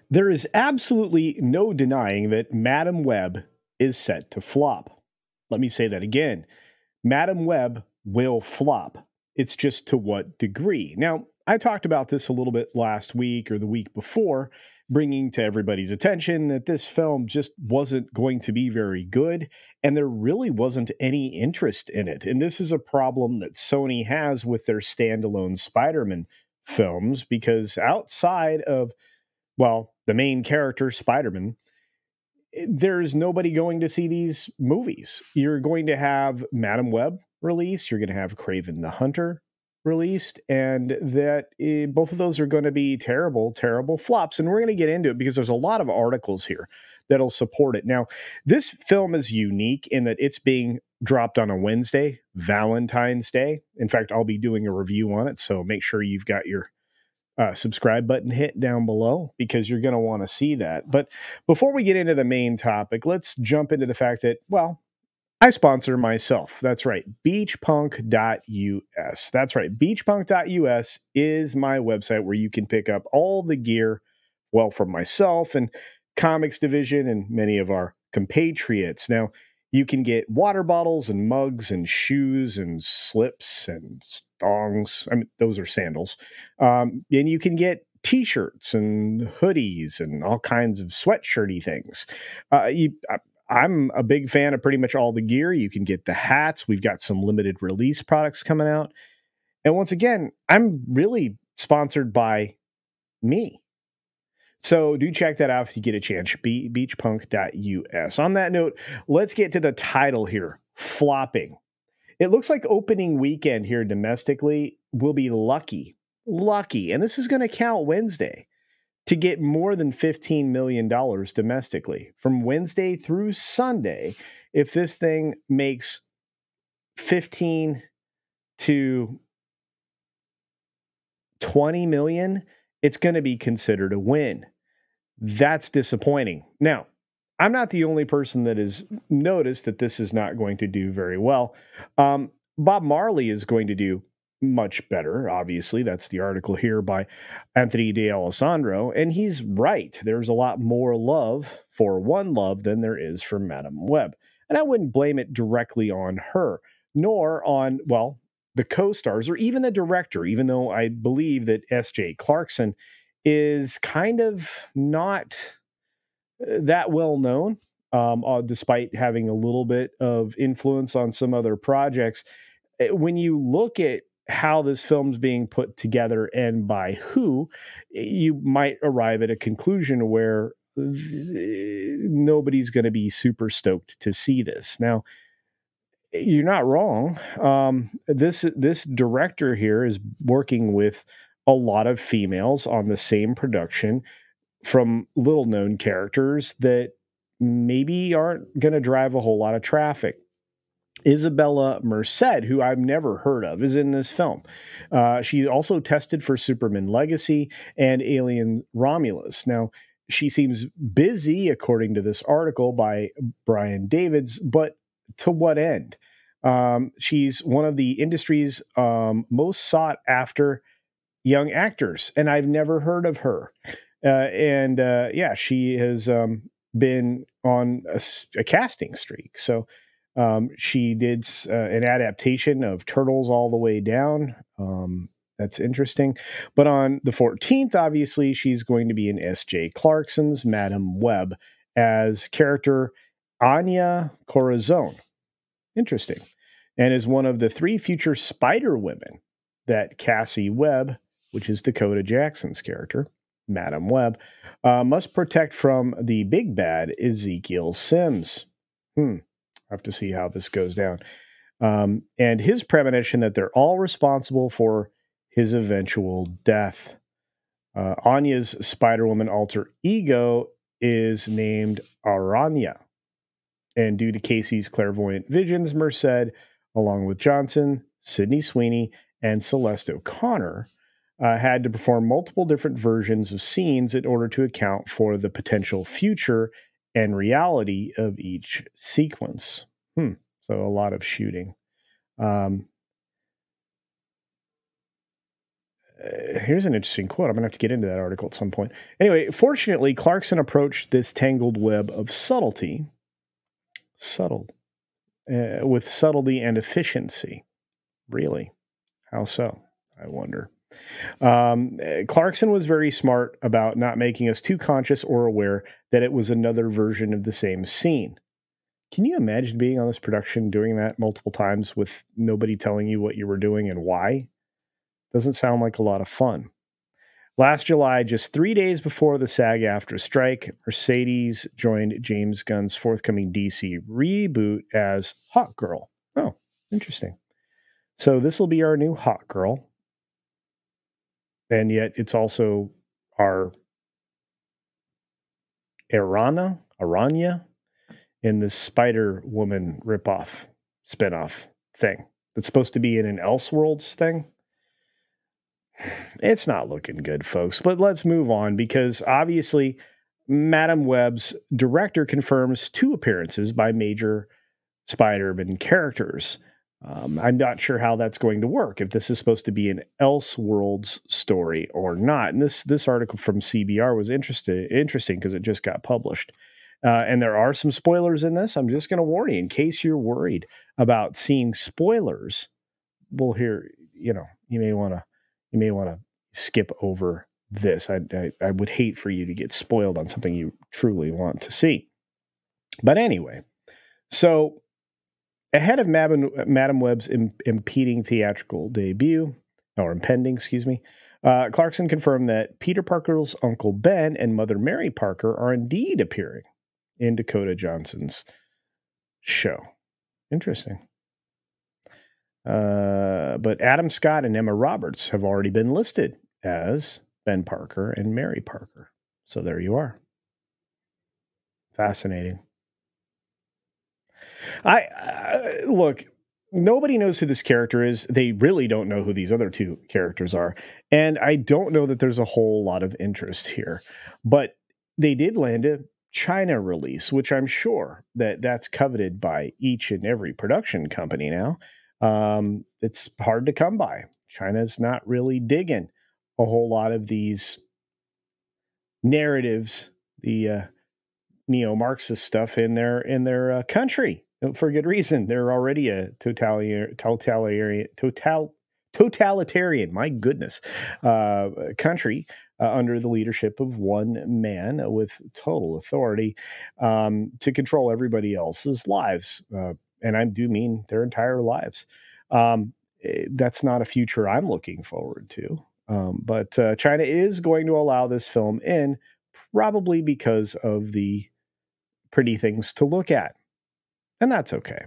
There is absolutely no denying that Madam Web is set to flop. Let me say that again. Madam Web will flop. It's just to what degree. Now, I talked about this a little bit last week or the week before, bringing to everybody's attention that this film just wasn't going to be very good, and there really wasn't any interest in it. And this is a problem that Sony has with their standalone Spider Man films, because outside of, well, the main character, Spider Man, there's nobody going to see these movies. You're going to have Madam Web released, you're going to have Craven the Hunter released, and both of those are going to be terrible, terrible flops. And we're going to get into it because there's a lot of articles here that'll support it. Now, this film is unique in that it's being dropped on a Wednesday, Valentine's Day. In fact, I'll be doing a review on it, so make sure you've got your subscribe button hit down below because you're going to want to see that. But before we get into the main topic, let's jump into the fact that, well, I sponsor myself. That's right, beachpunk.us. That's right, beachpunk.us is my website where you can pick up all the gear, well, from myself and comics division and many of our compatriots. Now, you can get water bottles and mugs and shoes and slips and thongs. I mean, those are sandals. And you can get t-shirts and hoodies and all kinds of sweatshirty things. I'm a big fan of pretty much all the gear. You can get the hats. We've got some limited release products coming out. And once again, I'm really sponsored by me. So do check that out if you get a chance. Beachpunk.us. On that note, let's get to the title here, flopping. It looks like opening weekend here domestically will be lucky, and this is going to count Wednesday, to get more than $15 million domestically. From Wednesday through Sunday, if this thing makes 15 to 20 million, it's going to be considered a win. That's disappointing. Now, I'm not the only person that has noticed that this is not going to do very well. Bob Marley is going to do much better, obviously. That's the article here by Anthony D'Alessandro, and he's right. There's a lot more love for One Love than there is for Madam Web. And I wouldn't blame it directly on her, nor on, well, the co-stars or even the director, even though I believe that S.J. Clarkson is kind of not that well known, despite having a little bit of influence on some other projects. When you look at how this film's being put together and by who, you might arrive at a conclusion where nobody's going to be super stoked to see this. Now, you're not wrong. This director here is working with a lot of females on the same production from little known characters that maybe aren't going to drive a whole lot of traffic. Isabella Merced, who I've never heard of, is in this film. She also tested for Superman Legacy and Alien Romulus. Now, she seems busy, according to this article by Brian Davids, but to what end? She's one of the industry's most sought after young actors, and I've never heard of her. Yeah, she has been on a casting streak. So she did an adaptation of Turtles All the Way Down. That's interesting. But on the 14th, obviously, she's going to be in S.J. Clarkson's Madam Web as character Anya Corazon. Interesting. And is one of the 3 future Spider Women that Cassie Webb, which is Dakota Jackson's character, Madam Web, must protect from the big bad Ezekiel Sims. I have to see how this goes down. And his premonition that they're all responsible for his eventual death. Anya's Spider-Woman alter ego is named Aranya. And due to Casey's clairvoyant visions, Merced, along with Johnson, Sydney Sweeney, and Celeste O'Connor, had to perform multiple different versions of scenes in order to account for the potential future and reality of each sequence. So a lot of shooting. Here's an interesting quote. I'm going to have to get into that article at some point. Anyway, fortunately, Clarkson approached this tangled web of with subtlety and efficiency. Really? How so? I wonder. Clarkson was very smart about not making us too conscious or aware that it was another version of the same scene. Can you imagine being on this production doing that multiple times with nobody telling you what you were doing and why? Doesn't sound like a lot of fun. Last July, just 3 days before the SAG-AFTRA strike, Mercedes joined James Gunn's forthcoming DC reboot as Hawk Girl. Oh, interesting. So this will be our new Hawk Girl. And yet it's also our Aranya in this Spider Woman ripoff, spinoff thing that's supposed to be in an Elseworlds thing. It's not looking good, folks. But let's move on because obviously Madam Web's director confirms 2 appearances by major Spider-Man characters. I'm not sure how that's going to work, if this is supposed to be an Elseworlds story or not. And this article from CBR was interesting because it just got published. And there are some spoilers in this. I'm just going to warn you, in case you're worried about seeing spoilers. Well, here, you may want to skip over this. I would hate for you to get spoiled on something you truly want to see. But anyway, so ahead of Madam Web's impending theatrical debut, Clarkson confirmed that Peter Parker's Uncle Ben and Mother Mary Parker are indeed appearing in Dakota Johnson's show. Interesting. But Adam Scott and Emma Roberts have already been listed as Ben Parker and Mary Parker. So there you are. Fascinating. Look, nobody knows who this character is. They really don't know who these other 2 characters are. And I don't know that there's a whole lot of interest here. But they did land a China release, which I'm sure that's coveted by each and every production company now. It's hard to come by. China's not really digging a whole lot of these narratives, the neo-Marxist stuff in their country, for good reason. They're already a totalitarian, my goodness, country under the leadership of one man with total authority to control everybody else's lives. And I do mean their entire lives. That's not a future I'm looking forward to. But China is going to allow this film in, probably because of the pretty things to look at. And that's okay,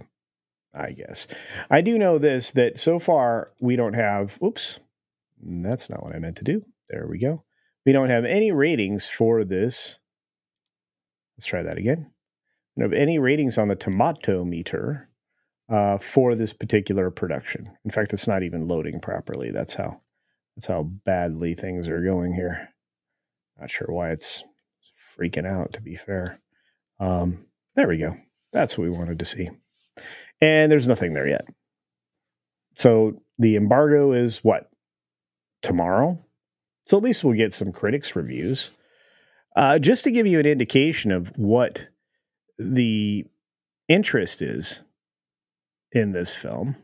I guess. I do know this, that so far we don't have, that's not what I meant to do. There we go. We don't have any ratings for this. Let's try that again. We don't have any ratings on the tomato meter for this particular production. In fact, it's not even loading properly. That's how badly things are going here. Not sure why it's freaking out, to be fair. There we go. That's what we wanted to see. And there's nothing there yet. So the embargo is what? Tomorrow? So at least we'll get some critics' reviews. Just to give you an indication of what the interest is in this film,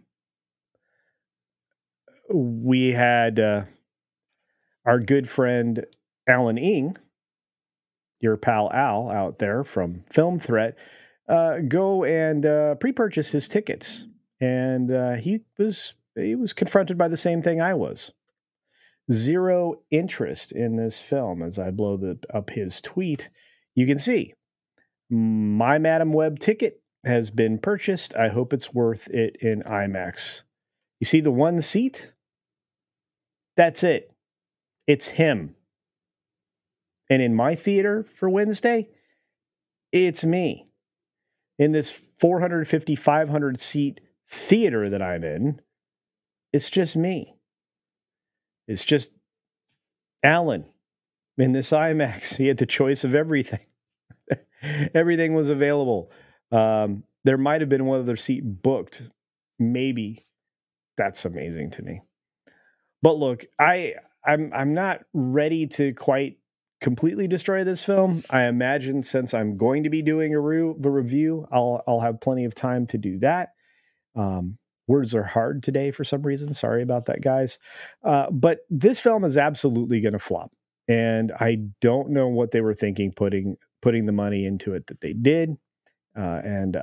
we had our good friend Alan Ing, your pal Al out there from Film Threat, go and pre-purchase his tickets. And he was confronted by the same thing I was. Zero interest in this film. As I blow up his tweet, you can see my Madam Web ticket has been purchased. I hope it's worth it in IMAX. You see the one seat? That's it. It's him. And in my theater for Wednesday, it's me. In this 450, 500 seat theater that I'm in, it's just me. It's just Alan in this IMAX. He had the choice of everything. Everything was available. There might have been one other seat booked. Maybe. That's amazing to me. But look, I I'm not ready to quite completely destroy this film. I imagine since I'm going to be doing the review, I'll have plenty of time to do that. Um, Words are hard today for some reason. Sorry about that, guys. But this film is absolutely going to flop, and I don't know what they were thinking putting the money into it that they did, and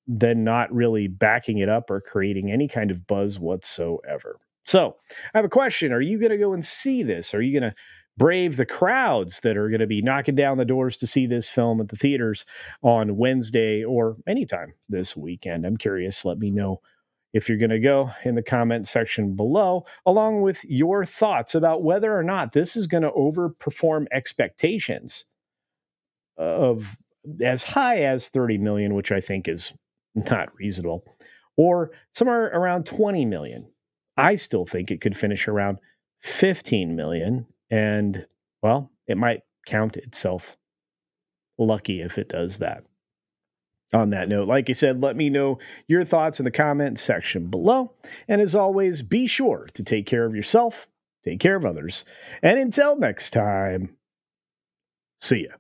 then not really backing it up or creating any kind of buzz whatsoever. So, I have a question. Are you going to go and see this? Are you going to brave the crowds that are going to be knocking down the doors to see this film at the theaters on Wednesday or anytime this weekend? I'm curious. Let me know if you're going to go in the comment section below, along with your thoughts about whether or not this is going to overperform expectations of as high as 30 million, which I think is not reasonable, or somewhere around 20 million. I still think it could finish around 15 million, and well, it might count itself lucky if it does that. On that note, like I said, let me know your thoughts in the comment section below. And as always, be sure to take care of yourself, take care of others. And until next time, see ya.